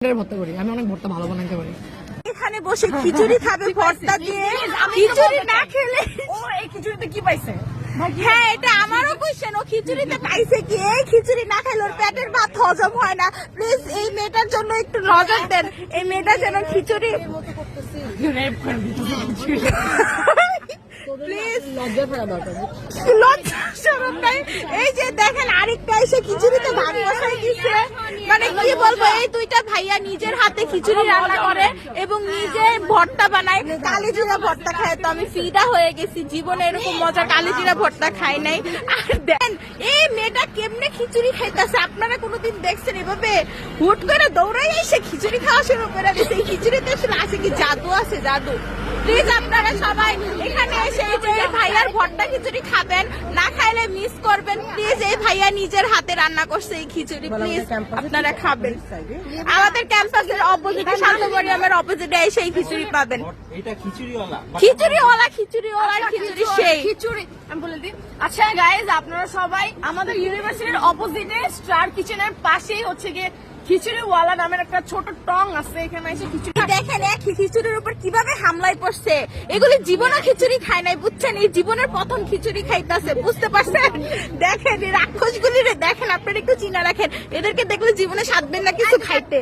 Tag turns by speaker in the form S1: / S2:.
S1: ভর্তা করি, আমি অনেক ভর্তা ভালো বানাতে পারি।
S2: এখানে বসে খিচুড়ি খাবে ভর্তা দিয়ে, খিচুড়ি না খেলে
S1: ও এই খিচুড়িতে কি পাইছে?
S2: হ্যাঁ এটা আমারও কোশ্চেন, ও খিচুড়িতে পাইছে কি? এই খিচুড়ি না খেলে ওর পেটের ভাত হজম হয় না। প্লিজ এই মেয়েটার জন্য একটু নজর দেন, এই মেয়েটা যেন খিচুড়ি প্লিজ
S1: লজ্জা করা দরকার।
S2: লজ্জা শরম নাই। এই যে দেখেন আরেকটা এসে খিচুড়িতে ভাত বসাই দিচ্ছে, মানে কি বলবো, এই দুইটা ভাইয়া নিজের হাতে খিচুড়ি রান্না করে এবং নিজে ভর্তা বানায়, কালিজিরা ভর্তা খায়। তো আমি ফিদা হয়ে গেছি, জীবনে এরকম মজা কালিজিরা ভর্তা খাই নাই। আর দেন এই মেয়েটা কেমনে খিচুড়ি খাইতেছে, আপনারা কোনোদিন দেখছেন এভাবে হুট করে দৌড়াই এসে খিচুড়ি খাওয়া শুরু করে দিচ্ছে? এই খিচুড়িতে আসলে আছে কি জাদু আছে, জাদু। প্লিজ আপনারা সবাই এখানে এসে এই যে ভাইয়ার ভর্তা খিচুড়ি খাবেন, না খাইলে মিস করবেন। প্লিজ এই ভাইয়া নিজের হাতে রান্না করছে এই খিচুড়ি, প্লিজ আপনারা খাবেন। আমাদের ক্যাম্পাসের অপোজিটে শান্তমরিয়ামের অপোজিটে এসে এই খিচুড়ি পাবেন।
S3: এটা খিচুড়িওয়ালা
S2: খিচুড়িওয়ালার খিচুড়ি সেই
S1: খিচুড়ি আমি বলে দিই। আচ্ছা গাইজ, আপনারা সবাই আমাদের ইউনিভার্সিটির অপোজিটে স্টার কিচেনের পাশেই হচ্ছে গিয়ে খিচুড়িওয়ালা নামের একটা ছোট টং আছে, এখানে এসে খিচুড়ি
S2: দেখেন খিচুড়ির উপর কিভাবে হামলায় পড়ছে। এগুলি জীবনে খিচুড়ি খায় নাই, বুঝছেন? এই জীবনের প্রথম খিচুড়ি খাইতেছে, বুঝতে পারছেন? দেখেন এই রাক্ষসগুলি দেখেন, আপনারা একটু চিনা রাখেন, এদেরকে দেখলে জীবনে সাধবেন না কিছু খাইতে।